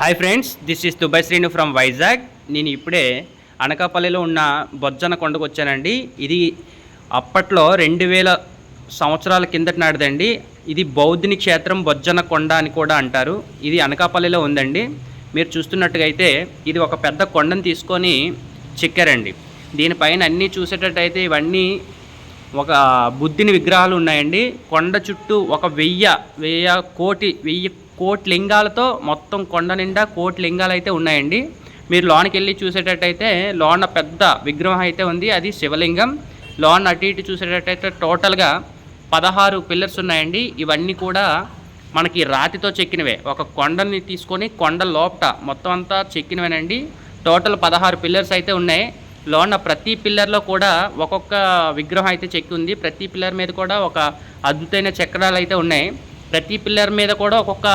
Hi friends, this is Dubai Srinu from Vizag. నేను ఇప్పుడే అనకాపల్లిలో ఉన్న బొజ్జన్న కొండకు వచ్చానండి. ఇది అప్పట్లో 2000 సంవత్సరాల కిందటి నాటిదండి. ఇది బౌద్ధుని క్షేత్రం బొజ్జన్న కొండ అని కూడా అంటారు. ఇది అనకాపల్లిలో ఉందండి. మీరు చూస్తున్నట్టుగా అయితే ఇది ఒక పెద్ద కొండను తీసుకొని చెక్కారండి. దీనిపైన అన్నీ చూసేటట్టయితే ఇవన్నీ ఒక బుద్ధుని విగ్రహాలు ఉన్నాయండి. కొండ చుట్టూ ఒక 1000 కోటి లింగాలతో మొత్తం కొండ నిండా కోటి లింగాలు అయితే ఉన్నాయండి. మీరు లోనికి వెళ్ళి చూసేటట్టయితే లోన పెద్ద విగ్రహం అయితే ఉంది, అది శివలింగం. లోన్ అటు ఇటు చూసేటట్టయితే టోటల్గా 16 పిల్లర్స్ ఉన్నాయండి. ఇవన్నీ కూడా మనకి రాతితో చెక్కినవే. ఒక కొండని తీసుకొని కొండ లోపట మొత్తం అంతా చెక్కినవేనండి. టోటల్ 16 పిల్లర్స్ అయితే ఉన్నాయి. లోన ప్రతి పిల్లర్లో కూడా ఒక్కొక్క విగ్రహం అయితే చెక్కి ఉంది. ప్రతి పిల్లర్ మీద కూడా ఒక అద్భుతమైన చక్రాలు అయితే ఉన్నాయి. ప్రతి పిల్లర్ మీద కూడా ఒక్కొక్క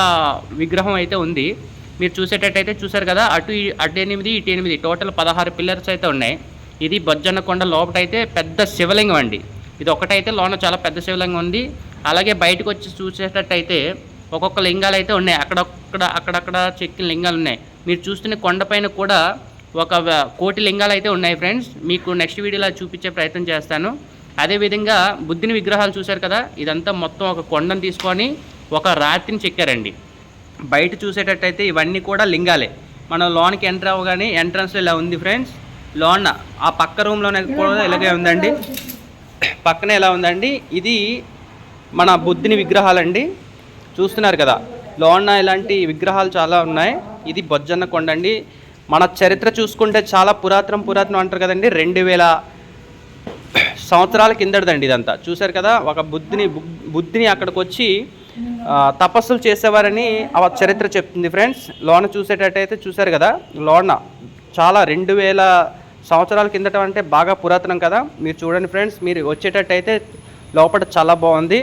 విగ్రహం అయితే ఉంది. మీరు చూసేటట్టయితే చూసారు కదా, అటు 8 ఇటు 8 టోటల్ 16 పిల్లర్స్ అయితే ఉన్నాయి. ఇది బొజ్జన్న కొండ లోపట అయితే పెద్ద శివలింగం అండి. ఇది ఒకటైతే లోన చాలా పెద్ద శివలింగం ఉంది. అలాగే బయటకు వచ్చి చూసేటట్టయితే ఒక్కొక్క లింగాలు అయితే ఉన్నాయి. అక్కడక్కడ చెక్కిన లింగాలు ఉన్నాయి. మీరు చూస్తున్న కొండపైన కూడా ఒక 1 కోటి లింగాలు అయితే ఉన్నాయి ఫ్రెండ్స్. మీకు నెక్స్ట్ వీడియోలో చూపించే ప్రయత్నం చేస్తాను. అదేవిధంగా బుద్ధుని విగ్రహాలు చూశారు కదా, ఇదంతా మొత్తం ఒక కొండను తీసుకొని ఒక రాతిని చెక్కారండి. బయట చూసేటట్టయితే ఇవన్నీ కూడా లింగాలే. మనం లోన్కి ఎంటర్ అవ్వగానే ఎంట్రన్స్లో ఇలా ఉంది ఫ్రెండ్స్. లోన ఆ పక్క రూమ్లోనే కూడా ఇలాగే ఉందండి. పక్కనే ఎలా ఉందండి, ఇది మన బుద్ధుని విగ్రహాలండి. చూస్తున్నారు కదా, లోన ఇలాంటి విగ్రహాలు చాలా ఉన్నాయి. ఇది బొజ్జన్న కొండ అండి. మన చరిత్ర చూసుకుంటే చాలా పురాతనం అంటారు కదండి. 2000 సంవత్సరాల కిందటిదండి ఇదంతా. చూశారు కదా, ఒక బుద్ధిని అక్కడికి వచ్చి తపస్సులు చేసేవారని ఆ చరిత్ర చెప్తుంది ఫ్రెండ్స్. లోన చూసేటట్టయితే చూశారు కదా, లోన చాలా 2000 సంవత్సరాల కిందట అంటే బాగా పురాతనం కదా. మీరు చూడండి ఫ్రెండ్స్, మీరు వచ్చేటట్టయితే లోపల చాలా బాగుంది.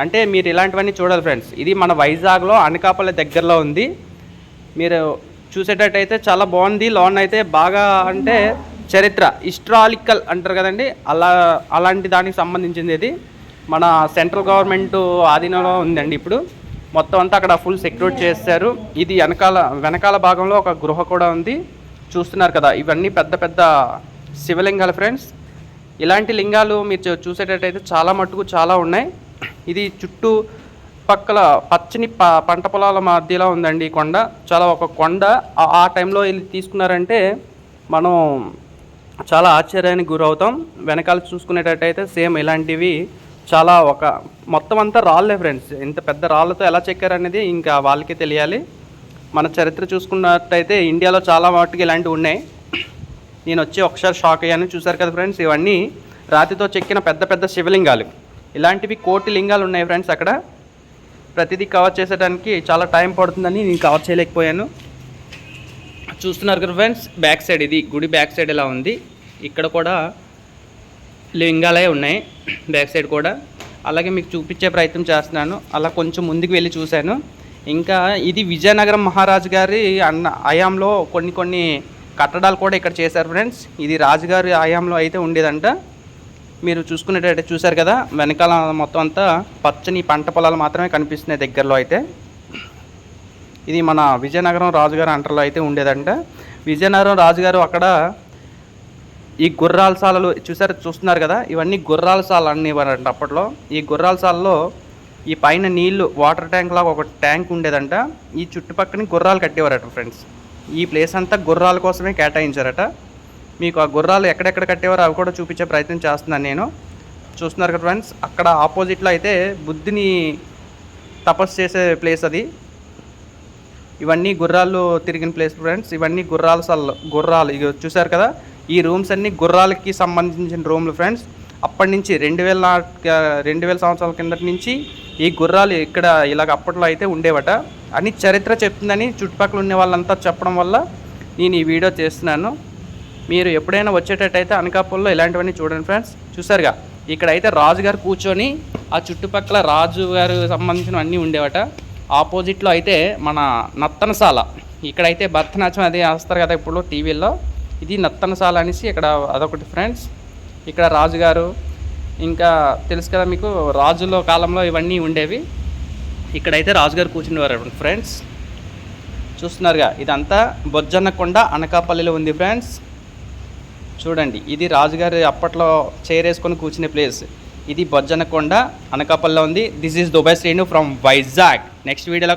అంటే మీరు ఇలాంటివన్నీ చూడాలి ఫ్రెండ్స్. ఇది మన వైజాగ్లో అనకాపల్లి దగ్గరలో ఉంది. మీరు చూసేటట్టయితే చాలా బాగుంది. లోన్ అయితే బాగా అంటే చరిత్ర హిస్టారికల్ అంటారు కదండి, అలాంటి దానికి సంబంధించింది. ఇది మన సెంట్రల్ గవర్నమెంట్ ఆధీనంలో ఉందండి. ఇప్పుడు మొత్తం అంతా అక్కడ ఫుల్ సెక్యూరిటీ చేస్తారు. ఇది వెనకాల భాగంలో ఒక గృహ కూడా ఉంది. చూస్తున్నారు కదా, ఇవన్నీ పెద్ద పెద్ద శివలింగాలు ఫ్రెండ్స్. ఇలాంటి లింగాలు మీరు చూసేటట్టయితే చాలా మట్టుకు చాలా ఉన్నాయి. ఇది చుట్టూ పక్కల పచ్చని పంట పొలాల మధ్యలో ఉందండి ఈ కొండ. చాలా ఒక కొండ. ఆ టైంలో వెళ్ళి తీసుకున్నారంటే మనం చాలా ఆశ్చర్యానికి గురవుతాం. వెనకాల చూసుకునేటట్టయితే సేమ్ ఇలాంటివి చాలా మొత్తం అంతా రాళ్ళే ఫ్రెండ్స్. ఇంత పెద్ద రాళ్ళతో ఎలా చెక్కారనేది ఇంకా వాళ్ళకే తెలియాలి. మన చరిత్ర చూసుకున్నట్టయితే ఇండియాలో చాలా మట్టుకు ఇలాంటివి ఉన్నాయి. నేను వచ్చి ఒకసారి షాక్ అయ్యాను. చూసారు కదా ఫ్రెండ్స్, ఇవన్నీ రాతితో చెక్కిన పెద్ద పెద్ద శివలింగాలు. ఇలాంటివి 1 కోటి లింగాలు ఉన్నాయి ఫ్రెండ్స్. అక్కడ ప్రతిదీ కవర్ చేసేటానికి చాలా టైం పడుతుందని నేను కవర్ చేయలేకపోయాను. చూస్తున్నారు కదా ఫ్రెండ్స్, బ్యాక్ సైడ్ ఇది గుడి బ్యాక్ సైడ్ ఎలా ఉంది. ఇక్కడ కూడా లింగాలే ఉన్నాయి బ్యాక్ సైడ్ కూడా. అలాగే మీకు చూపించే ప్రయత్నం చేస్తున్నాను. అలా కొంచెం ముందుకు వెళ్ళి చూశాను. ఇంకా ఇది విజయనగరం మహారాజు గారి హయాంలో కొన్ని కట్టడాలు కూడా ఇక్కడ చేశారు ఫ్రెండ్స్. ఇది రాజుగారి హయాంలో అయితే ఉండేదంట. మీరు చూసుకునేటట్టు చూశారు కదా, వెనకాల మొత్తం అంతా పచ్చని పంట పొలాలు మాత్రమే కనిపిస్తున్నాయి దగ్గరలో అయితే. ఇది మన విజయనగరం రాజుగారు అంటర్లో అయితే ఉండేదంట. విజయనగరం రాజుగారు అక్కడ ఈ గుర్రాల సాలలు చూస్తున్నారు కదా, ఇవన్నీ గుర్రాల సాలు అనేవారంట అప్పట్లో. ఈ గుర్రాల సాలలో ఈ పైన నీళ్లు వాటర్ ట్యాంక్ లాగా ఒక ట్యాంక్ ఉండేదంట. ఈ చుట్టుపక్కల గుర్రాలు కట్టేవారట ఫ్రెండ్స్. ఈ ప్లేస్ అంతా గుర్రాల కోసమే కేటాయించారట. మీకు ఆ గుర్రాలు ఎక్కడెక్కడ కట్టేవారో అవి కూడా చూపించే ప్రయత్నం చేస్తున్నాను నేను. చూస్తున్నారు కదా ఫ్రెండ్స్, అక్కడ ఆపోజిట్లో అయితే బుద్ధిని తపస్సు చేసే ప్లేస్ అది. ఇవన్నీ గుర్రాలు తిరిగిన ప్లేస్ ఫ్రెండ్స్. ఇవన్నీ గుర్రాలు ఇవి చూసారు కదా, ఈ రూమ్స్ అన్నీ గుర్రాలకి సంబంధించిన రూమ్లు ఫ్రెండ్స్. అప్పటి నుంచి 2000 సంవత్సరాల కిందటి నుంచి ఈ గుర్రాలు ఇక్కడ ఇలాగ అప్పట్లో అయితే ఉండేవట అని చరిత్ర చెప్తుందని చుట్టుపక్కల ఉండే వాళ్ళంతా చెప్పడం వల్ల నేను ఈ వీడియో చేస్తున్నాను. మీరు ఎప్పుడైనా వచ్చేటట్టయితే అనకాపల్లిలో ఇలాంటివన్నీ చూడండి ఫ్రెండ్స్. చూసారుగా, ఇక్కడైతే రాజుగారు కూర్చొని ఆ చుట్టుపక్కల రాజుగారు సంబంధించిన అన్నీ ఉండేవట. ఆపోజిట్లో అయితే మన నర్తనశాల, ఇక్కడైతే భరతనాట్యం అది వేస్తారు కదా ఇప్పుడు టీవీల్లో, ఇది నర్తనశాల అనేసి ఇక్కడ అదొకటి ఫ్రెండ్స్. ఇక్కడ రాజుగారు ఇంకా తెలుసు కదా మీకు, రాజుల కాలంలో ఇవన్నీ ఉండేవి. ఇక్కడైతే రాజుగారు కూర్చునేవారు ఫ్రెండ్స్. చూస్తున్నారుగా, ఇదంతా బొజ్జన్నకొండ అనకాపల్లిలో ఉంది ఫ్రెండ్స్. చూడండి, ఇది రాజుగారు అప్పట్లో చేరేసుకొని కూర్చునే ప్లేస్. ఇది బొజ్జన్నకొండ అనకాపల్లిలో ఉంది. This is Dubai Srinu from Vizag. Next వీడియోలో